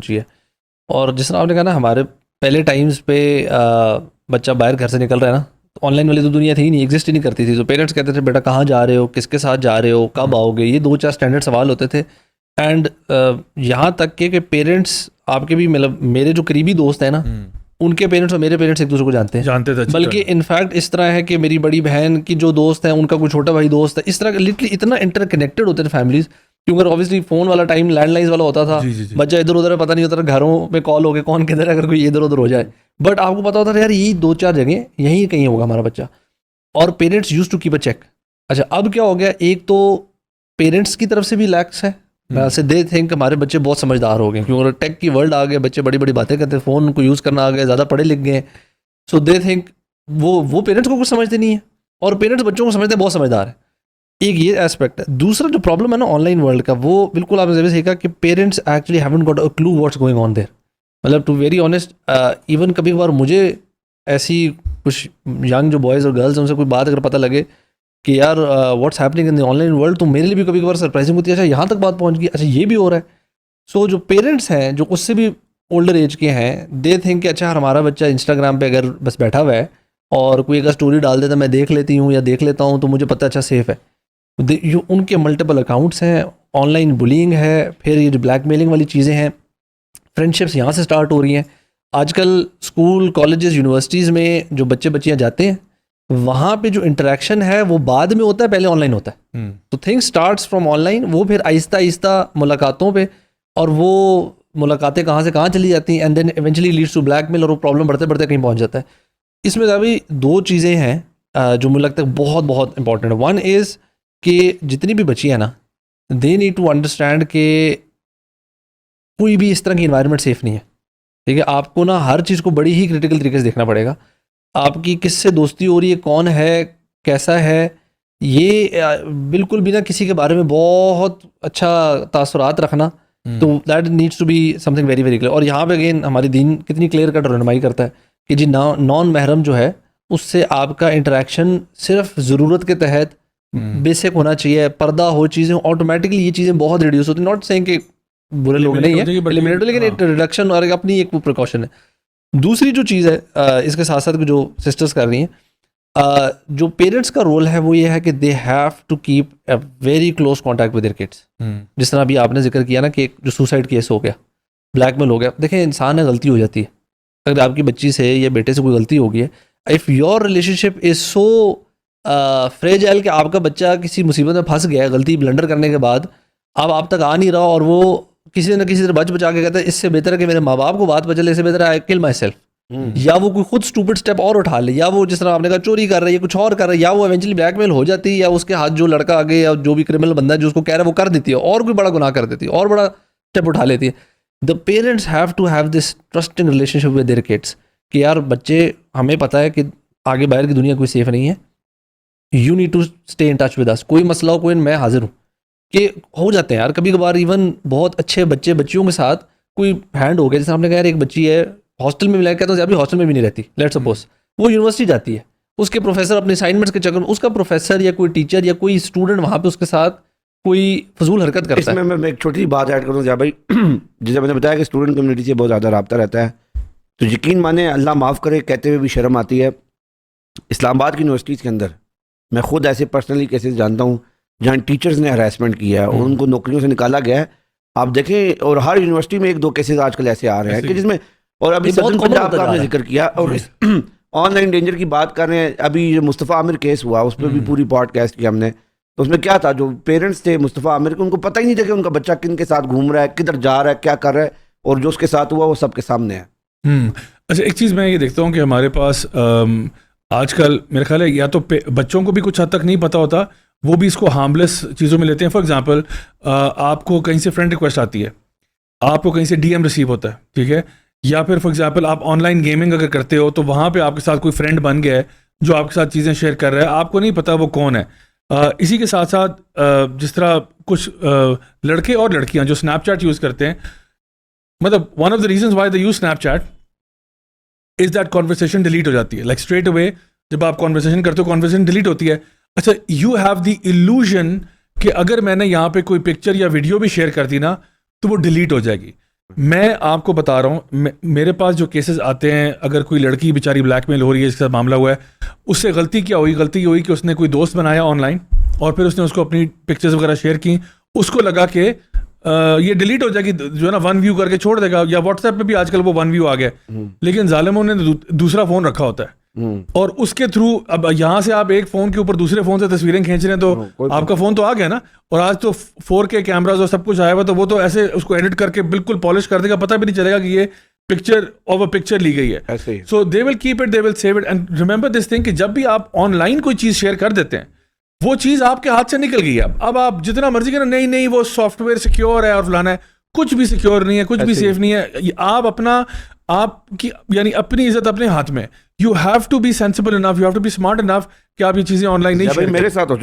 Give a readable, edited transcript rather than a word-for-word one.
चाहिए। और जिस तरह आपने कहा ना, हमारे पहले टाइम्स पे बच्चा बाहर घर से निकल रहा है ना, तो ऑनलाइन वाली तो दुनिया थी ही नहीं, एग्जिस्ट ही नहीं करती थी। तो पेरेंट्स कहते थे बेटा कहाँ जा रहे हो, किसके साथ जा रहे हो, कब आओगे, ये 2-4 स्टैंडर्ड सवाल होते थे। एंड यहाँ तक कि पेरेंट्स आपके भी, मतलब मेरे जो करीबी दोस्त हैं ना, उनके पेरेंट्स और मेरे पेरेंट्स एक दूसरे को जानते थे। बल्कि इनफैक्ट इस तरह है कि मेरी बड़ी बहन की जो दोस्त है उनका कोई छोटा भाई दोस्त है, इस तरह लिटरली इतना इंटरकनेक्टेड होते थे फैमिलीज। क्योंकि ऑब्वियसली फ़ोन वाला टाइम लैंडलाइंस वाला होता था, बच्चा इधर उधर पता नहीं होता, घरों में कॉल हो गए कौन किधर है, अगर कोई इधर उधर हो जाए। बट आपको पता होता था यार यही 2-4 जगह यहीं कहीं होगा हमारा बच्चा, और parents use to keep a check. अच्छा, अब क्या हो गया, एक तो पेरेंट्स की तरफ से भी लैक्स है, से दे थिंक हमारे बच्चे बहुत समझदार हो गए, क्योंकि टेक की वर्ल्ड आ गए, बच्चे बड़ी बड़ी बातें करते हैं, फ़ोन को यूज़ करना आ गया, ज़्यादा पढ़े लिख गए। सो दे थिंक वो पेरेंट्स को कुछ समझते नहीं है, और पेरेंट्स बच्चों को समझते हैं बहुत समझदार है। एक ये एस्पेक्ट है। दूसरा जो प्रॉब्लम है ना ऑनलाइन वर्ल्ड का, वो बिल्कुल आपने जैसे सीखा कि parents actually haven't got a clue what's going on their. मतलब टू वेरी ऑनेस्ट, इवन कभी कभार मुझे ऐसी कुछ यंग जो बॉयज़ और गर्ल्स हैं उनसे कोई बात अगर पता लगे कि यार what's happening in the online world, तो मेरे लिए भी कभी कभार सरप्राइजिंग होती है, अच्छा यहाँ तक बात पहुँच गई, अच्छा ये भी हो रहा है। सो जो पेरेंट्स हैं जो उससे भी ओल्डर एज के हैं, दे थिंक कि अच्छा हमारा बच्चा इंस्टाग्राम पे अगर बस बैठा हुआ है और कोई अगर स्टोरी डाल देता मैं देख लेती हूँ या देख लेता हूँ तो मुझे पता अच्छा सेफ़ है। उनके मल्टीपल अकाउंट्स हैं, ऑनलाइन बुलिंग है, फिर ये जो ब्लैकमेलिंग वाली चीज़ें हैं, फ्रेंडशिप्स यहाँ से स्टार्ट हो रही हैं। आजकल स्कूल कॉलेजेस यूनिवर्सिटीज़ में जो बच्चे बच्चियाँ जाते हैं वहाँ पे जो इंटरेक्शन है वो बाद में होता है, पहले ऑनलाइन होता है। तो थिंग्स स्टार्ट्स फ्रॉम ऑनलाइन, वो फिर आहिस्ता आहिस्ता मुलाकातों पे, और वो मुलाकातें कहाँ से कहाँ चली जाती हैं, and then eventually leads to blackmail, और वो प्रॉब्लम बढ़ते बढ़ते कहीं पहुँच जाता है। इसमें अभी 2 चीज़ें हैं जो मुझे लगता है बहुत बहुत इंपॉर्टेंट है। वन इज़ कि जितनी भी बच्चियाँ ना, दे नीड टू अंडरस्टैंड कि कोई भी इस तरह की इन्वायरमेंट सेफ़ नहीं है, ठीक है। आपको ना हर चीज़ को बड़ी ही क्रिटिकल तरीके से देखना पड़ेगा। आपकी किससे दोस्ती हो रही है, कौन है, कैसा है, ये बिल्कुल भी ना किसी के बारे में बहुत अच्छा तासुरात रखना, तो that needs to be something very very clear. और यहाँ पे अगेन हमारी दीन कितनी क्लियर कट रहनुमाई करता है कि जी नॉन महरम जो है उससे आपका इंटरेक्शन सिर्फ ज़रूरत के तहत बेसिक होना चाहिए, पर्दा हो, चीज़ें ऑटोमेटिकली ये चीज़ें बहुत रिड्यूस होती हैं। नॉट सेइंग कि बुरे लोग नहीं है, एलिमिनेट, लेकिन एक रिडक्शन और अपनी एक प्रिकॉशन है। दूसरी जो चीज़ है इसके साथ साथ जो सिस्टर्स कर रही हैं, जो पेरेंट्स का रोल है वो ये है कि they have to keep a very close contact with their kids. जिस तरह अभी आपने जिक्र किया ना कि जो सुसाइड केस हो गया, ब्लैकमेल हो गया, देखें इंसान है, गलती हो जाती है। अगर आपकी बच्ची से या बेटे से कोई गलती हो गई है, if your relationship is so fragile कि आपका बच्चा किसी मुसीबत में फंस गया है गलती ब्लंडर करने के बाद, अब आप तक आ नहीं रहा, और वो किसी न किसी तरह बच बचा के कहता है इससे बेहतर है कि मेरे माँ बाप को बात बचले, इससे बेहतर है आई किल माई सेल्फ, या वो कोई खुद स्टूपिड स्टेप और उठा ले, या वो जिस तरह आपने कहा चोरी कर रही है, कुछ और कर रहा है, या वो इवेंचुअली ब्लैकमेल हो जाती है, या उसके हाथ जो लड़का आगे या जो भी क्रिमिनल बंदा है जो उसको कह रहा है वो कर देती है, और कोई बड़ा गुनाह कर देती है, और बड़ा स्टेप उठा लेती है। The parents have to have this trusting relationship with their kids कि यार बच्चे, हमें पता है कि आगे बाहर की दुनिया कोई सेफ नहीं है, you need to stay in touch with us, कोई मसला हो कोई, मैं हाजिर हूँ। कि हो जाते हैं यार कभी कभार, इवन बहुत अच्छे बच्चियों के साथ कोई हैंड हो गया, जैसे आपने कहा यार एक बच्ची है हॉस्टल में मिला, कहता हूँ अभी हॉस्टल में भी नहीं रहती, लेट्स सपोज वो यूनिवर्सिटी जाती है, उसके प्रोफेसर अपने असाइनमेंट्स के चक्कर में, उसका प्रोफेसर या कोई टीचर या कोई स्टूडेंट वहाँ पे उसके साथ कोई फजूल हरकत करता है। मैं एक छोटी बात ऐड करूँ भाई, जैसे मैंने बताया कि स्टूडेंट कम्युनिटी से बहुत ज़्यादा रब्ता रहता है, तो यकीन माने अल्लाह माफ़ करे कहते हुए भी शर्म आती है। इस्लामाबाद की यूनिवर्सिटीज़ के अंदर मैं खुद ऐसे पर्सनली केसेस जानता हूँ जहाँ टीचर्स ने हरासमेंट किया है और उनको नौकरियों से निकाला गया है। आप देखें, और हर यूनिवर्सिटी में 1-2 केसेस आजकल ऐसे आ रहे हैं कि जिसमें, और अभी सदन पंजाब का आपने जिक्र किया, और ऑनलाइन डेंजर की बात कर रहे हैं। अभी मुस्तफ़ा आमिर केस हुआ, उस पर भी पूरी पॉडकास्ट किया हमने, तो उसमें क्या था, जो पेरेंट्स थे मुस्तफ़ा आमिर के, उनको पता ही नहीं था कि उनका बच्चा किन के साथ घूम रहा है, किधर जा रहा है, क्या कर रहा है, और जो उसके साथ हुआ वो सबके सामने है। अच्छा, एक चीज़ मैं ये देखता हूँ कि हमारे पास आजकल मेरे ख्याल है या तो बच्चों को भी कुछ हद तक नहीं पता होता, वो भी इसको हार्मलेस चीज़ों में लेते हैं। फॉर एग्जांपल, आपको कहीं से फ्रेंड रिक्वेस्ट आती है, आपको कहीं से डीएम रिसीव होता है, ठीक है, या फिर फॉर एग्जांपल आप ऑनलाइन गेमिंग अगर करते हो तो वहाँ पे आपके साथ कोई फ्रेंड बन गया है जो आपके साथ चीज़ें शेयर कर रहा है, आपको नहीं पता वो कौन है। इसी के साथ साथ जिस तरह कुछ लड़के और लड़कियाँ जो स्नैपचैट यूज़ करते हैं, मतलब one of the reasons why they use Snapchat is that conversation delete हो जाती है, लाइक स्ट्रेट अवे जब आप कॉन्वर्सेशन करते हो कॉन्वर्सेशन डिलीट होती है। अच्छा, यू हैव द इल्यूजन कि अगर मैंने यहाँ पे कोई पिक्चर या वीडियो भी शेयर कर दी ना तो वो डिलीट हो जाएगी। मैं आपको बता रहा हूँ, मेरे पास जो केसेस आते हैं, अगर कोई लड़की बेचारी ब्लैकमेल हो रही है, इसके साथ मामला हुआ है, उससे गलती क्या हुई? गलती ये हुई कि उसने कोई दोस्त बनाया ऑनलाइन और फिर उसने उसको अपनी पिक्चर्स वगैरह शेयर की, उसको लगा कि ये डिलीट हो जाएगी, जो है ना 1 व्यू करके छोड़ देगा, या व्हाट्सएप पे भी आजकल वो 1 व्यू आ गया, लेकिन जालिमों ने दूसरा फ़ोन रखा होता है और उसके थ्रू अब यहाँ से आप एक फ़ोन के ऊपर दूसरे फ़ोन से तस्वीरें खींच रहे हैं तो आपका फ़ोन तो आ गया ना, और आज तो 4K कैमराज और सब कुछ आया हुआ, तो वो तो ऐसे उसको एडिट करके बिल्कुल पॉलिश कर देगा, पता भी नहीं चलेगा कि ये पिक्चर ऑफ अ पिक्चर ली गई है। So they will keep it, they will save it, and remember this thing कि जब भी आप ऑनलाइन कोई चीज़ शेयर कर देते हैं, वो चीज़ आपके हाथ से निकल गई है। अब आप जितना मर्जी करें, नहीं वो सॉफ्टवेयर सिक्योर है और फलाना है, कुछ भी सिक्योर नहीं है, कुछ भी सेफ नहीं है। आप आपकी यानी अपनी इज्जत अपने हाथ में। You have to be sensible enough, you have to be smart enough कि आप ये चीज़ें ऑनलाइन नहीं शेयर। मेरे साथ हो